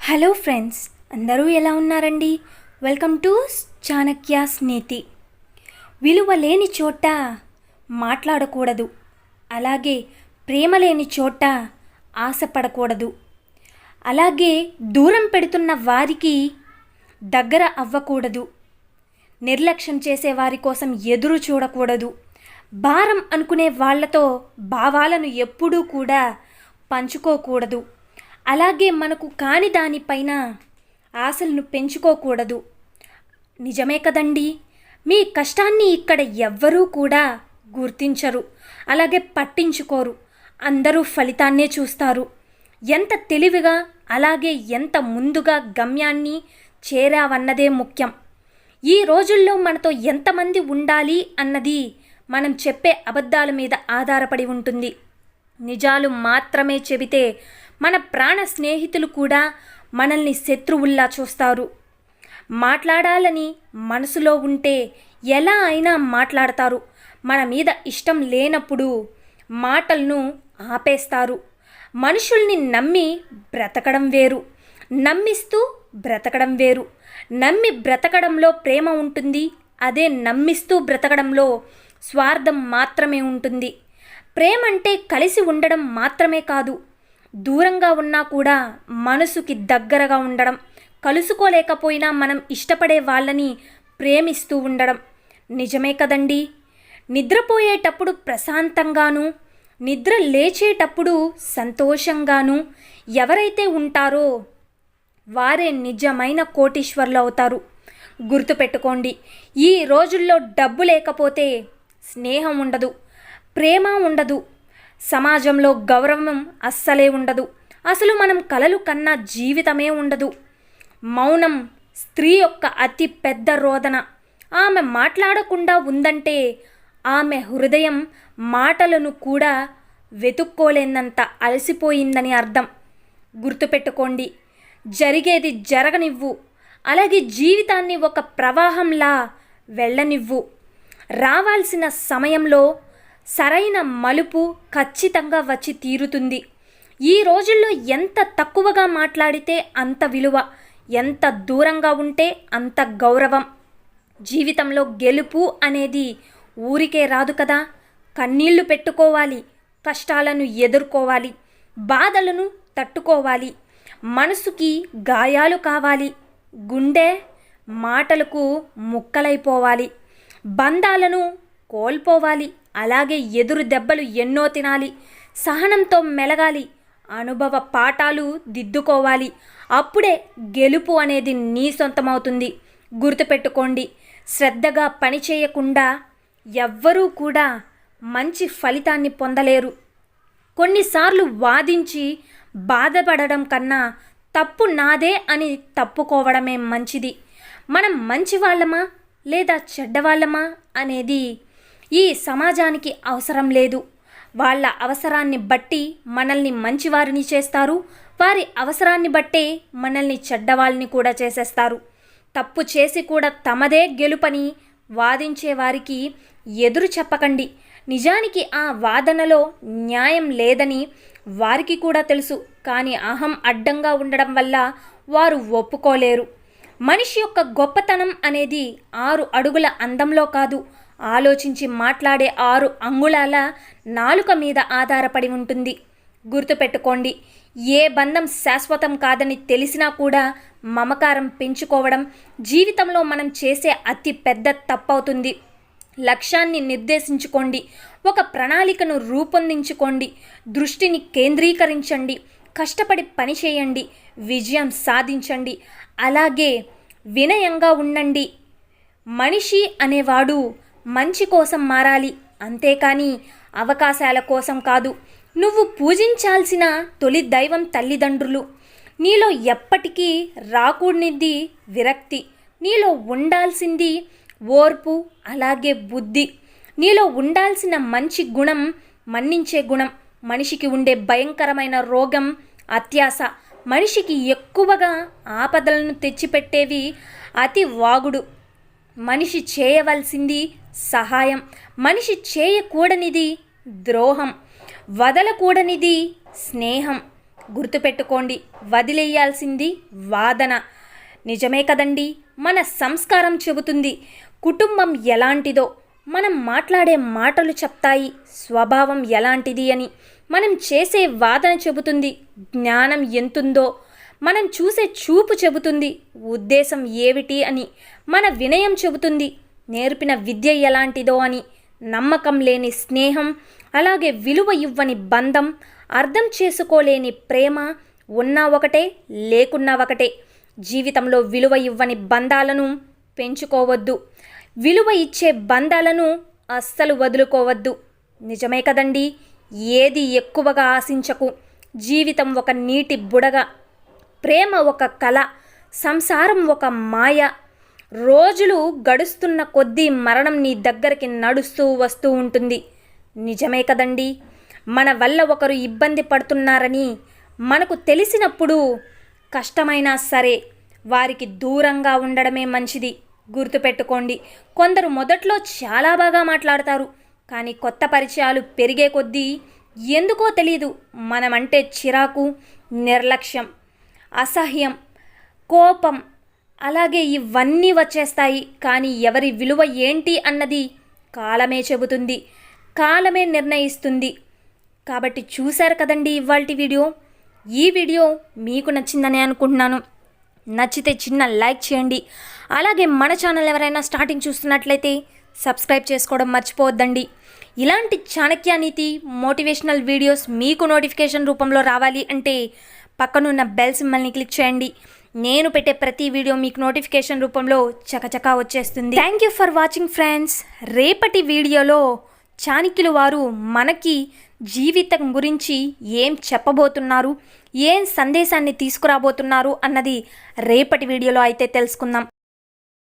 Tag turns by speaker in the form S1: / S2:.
S1: Hello friends, అందరూ ఎలా ఉన్నారండి? వెల్కమ్ టు చాణక్యాస్ నీతి. విలువ లేని చోట మాట్లాడకూడదు, అలాగే ప్రేమ లేని చోట ఆశపడకూడదు, అలాగే దూరం పెడుతున్న వారికి దగ్గర అవ్వకూడదు, నిర్లక్ష్యం చేసే వారి కోసం ఎదురు చూడకూడదు, భారం అనుకునే వాళ్లతో భావాలను ఎప్పుడూ కూడా పంచుకోకూడదు, అలాగే మనకు కాని దానిపైన ఆశలను పెంచుకోకూడదు. నిజమే కదండి. మీ కష్టాన్ని ఇక్కడ ఎవ్వరూ కూడా గుర్తించరు, అలాగే పట్టించుకోరు. అందరూ ఫలితాన్నే చూస్తారు. ఎంత తెలివిగా, అలాగే ఎంత ముందుగా గమ్యాన్ని చేరావన్నదే ముఖ్యం. ఈ రోజుల్లో మనతో ఎంతమంది ఉండాలి అన్నది మనం చెప్పే అబద్ధాల మీద ఆధారపడి ఉంటుంది. నిజాలు మాత్రమే చెబితే మన ప్రాణ స్నేహితులు కూడా మనల్ని శత్రువుల్లా చూస్తారు. మాట్లాడాలని మనసులో ఉంటే ఎలా అయినా మాట్లాడతారు. మన మీద ఇష్టం లేనప్పుడు మాటలను ఆపేస్తారు. మనుషుల్ని నమ్మి బ్రతకడం వేరు, నమ్మిస్తూ బ్రతకడం వేరు. నమ్మి బ్రతకడంలో ప్రేమ ఉంటుంది, అదే నమ్మిస్తూ బ్రతకడంలో స్వార్థం మాత్రమే ఉంటుంది. ప్రేమ అంటే కలిసి ఉండడం మాత్రమే కాదు, దూరంగా ఉన్నా కూడా మనసుకి దగ్గరగా ఉండడం, కలుసుకోలేకపోయినా మనం ఇష్టపడే వాళ్ళని ప్రేమిస్తూ ఉండడం. నిజమే కదండి. నిద్రపోయేటప్పుడు ప్రశాంతంగాను, నిద్ర లేచేటప్పుడు సంతోషంగాను ఎవరైతే ఉంటారో వారే నిజమైన కోటీశ్వరులు అవుతారు. గుర్తుపెట్టుకోండి, ఈ రోజుల్లో డబ్బు లేకపోతే స్నేహం ఉండదు, ప్రేమ ఉండదు, సమాజంలో గౌరవం అస్సలే ఉండదు. అసలు మనం కలలు కన్నా జీవితమే ఉండదు. మౌనం స్త్రీ యొక్క అతి పెద్ద రోదన. ఆమె మాట్లాడకుండా ఉందంటే ఆమె హృదయం మాటలను కూడా వెతుక్కోలేనంత అలసిపోయిందని అర్థం. గుర్తుపెట్టుకోండి, జరిగేది జరగనివ్వు, అలాగే జీవితాన్ని ఒక ప్రవాహంలా వెళ్ళనివ్వు. రావాల్సిన సమయంలో సరైన మలుపు ఖచ్చితంగా వచ్చి తీరుతుంది. ఈ రోజుల్లో ఎంత తక్కువగా మాట్లాడితే అంత విలువ, ఎంత దూరంగా ఉంటే అంత గౌరవం. జీవితంలో గెలుపు అనేది ఊరికే రాదు కదా. కన్నీళ్లు పెట్టుకోవాలి, కష్టాలను ఎదుర్కోవాలి, బాధలను తట్టుకోవాలి, మనసుకి గాయాలు కావాలి, గుండె మాటలకు ముక్కలైపోవాలి, బంధాలను కోల్పోవాలి, అలాగే ఎదురు దెబ్బలు ఎన్నో తినాలి, సహనంతో మెలగాలి, అనుభవ పాఠాలు దిద్దుకోవాలి. అప్పుడే గెలుపు అనేది నీ సొంతమవుతుంది. గుర్తుపెట్టుకోండి, శ్రద్ధగా పనిచేయకుండా ఎవ్వరూ కూడా మంచి ఫలితాన్ని పొందలేరు. కొన్నిసార్లు వాదించి బాధపడడం కన్నా తప్పు నాదే అని తప్పుకోవడమే మంచిది. మనం మంచివాళ్ళమా లేదా చెడ్డవాళ్ళమా అనేది ఈ సమాజానికి అవసరం లేదు. వాళ్ళ అవసరాన్ని బట్టి మనల్ని మంచివారిని చేస్తారు, వారి అవసరాన్ని బట్టే మనల్ని చెడ్డవాళ్ళని కూడా చేసేస్తారు. తప్పు చేసి కూడా తమదే గెలుపని వాదించే వారికి ఎదురు చెప్పకండి. నిజానికి ఆ వాదనలో న్యాయం లేదని వారికి కూడా తెలుసు, కానీ అహం అడ్డంగా ఉండడం వల్ల వారు ఒప్పుకోలేరు. మనిషి యొక్క గొప్పతనం అనేది 6 అడుగుల అందంలో కాదు, ఆలోచించి మాట్లాడే 6 అంగుళాల నాలుక మీద ఆధారపడి ఉంటుంది. గుర్తుపెట్టుకోండి, ఏ బంధం శాశ్వతం కాదని తెలిసినా కూడా మమకారం పెంచుకోవడం జీవితంలో మనం చేసే అతి పెద్ద తప్పవుతుంది. లక్ష్యాన్ని నిర్దేశించుకోండి, ఒక ప్రణాళికను రూపొందించుకోండి, దృష్టిని కేంద్రీకరించండి, కష్టపడి పనిచేయండి, విజయం సాధించండి, అలాగే వినయంగా ఉండండి. మనిషి అనేవాడు మంచి కోసం మారాలి, అంతేకాని అవకాశాల కోసం కాదు. నువ్వు పూజించాల్సిన తొలి దైవం తల్లిదండ్రులు. నీలో ఎప్పటికీ రాకూడనిది విరక్తి, నీలో ఉండాల్సింది ఓర్పు, అలాగే బుద్ధి. నీలో ఉండాల్సిన మంచి గుణం మన్నించే గుణం. మనిషికి ఉండే భయంకరమైన రోగం అత్యాశ. మనిషికి ఎక్కువగా ఆపదలను తెచ్చిపెట్టేవి అతి వాగుడు. మనిషి చేయవలసింది సహాయం, మనిషి చేయకూడనిది ద్రోహం, వదలకూడనిది స్నేహం. గుర్తుపెట్టుకోండి, వదిలేయాల్సింది వాదన. నిజమే కదండి, మన సంస్కారం చెబుతుంది కుటుంబం ఎలాంటిదో, మనం మాట్లాడే మాటలు చెప్తాయి స్వభావం ఎలాంటిది అని. మనం చేసే వాదన చెబుతుంది జ్ఞానం ఎంతుందో, మనం చూసే చూపు చెబుతుంది ఉద్దేశం ఏమిటి అని. మన వినయం చెబుతుంది నేర్పిన విద్య ఎలాంటిదో అని. నమ్మకం లేని స్నేహం, అలాగే విలువ ఇవ్వని బంధం, అర్థం చేసుకోలేని ప్రేమ ఉన్నా ఒకటే లేకున్నా ఒకటే. జీవితంలో విలువ ఇవ్వని బంధాలను పెంచుకోవద్దు, విలువ ఇచ్చే బంధాలను అస్సలు వదులుకోవద్దు. నిజమే కదండి, ఏది ఎక్కువగా ఆశించకు. జీవితం ఒక నీటి బుడగ, ప్రేమ ఒక కళ, సంసారం ఒక మాయ. రోజులు గడుస్తున్న కొద్దీ మరణం నీ దగ్గరికి నడుస్తూ వస్తూ ఉంటుంది. నిజమే కదండి, మన వల్ల ఒకరు ఇబ్బంది పడుతున్నారని మనకు తెలిసినప్పుడు కష్టమైనా సరే వారికి దూరంగా ఉండడమే మంచిది. గుర్తుపెట్టుకోండి, కొందరు మొదట్లో చాలా బాగా మాట్లాడతారు, కానీ కొత్త పరిచయాలు పెరిగే కొద్దీ ఎందుకో తెలీదు మనమంటే చిరాకు, నిర్లక్ష్యం, అసహ్యం, కోపం, అలాగే ఇవన్నీ వచ్చేస్తాయి. కానీ ఎవరి విలువ ఏంటి అన్నది కాలమే చెబుతుంది, కాలమే నిర్ణయిస్తుంది. కాబట్టి చూశారు కదండి ఇవాల్టి వీడియో. ఈ వీడియో మీకు నచ్చిందని అనుకుంటున్నాను. నచ్చితే చిన్న లైక్ చేయండి. అలాగే మన ఛానల్ ఎవరైనా స్టార్టింగ్ చూస్తున్నట్లయితే సబ్స్క్రైబ్ చేసుకోవడం మర్చిపోవద్దండి. ఇలాంటి చాణక్య నీతి మోటివేషనల్ వీడియోస్ మీకు నోటిఫికేషన్ రూపంలో రావాలి అంటే పక్కనున్న బెల్ సింబల్ని క్లిక్ చేయండి. నేను పెట్టే ప్రతి వీడియో మీకు నోటిఫికేషన్ రూపంలో చకచకా వచ్చేస్తుంది. Thank you for watching friends. రేపటి వీడియోలో చాణక్యులు వారు మనకి జీవితం గురించి ఏం చెప్పబోతున్నారు, ఏం సందేశాన్ని తీసుకురాబోతున్నారు అన్నది రేపటి వీడియోలో అయితే తెలుసుకుందాం.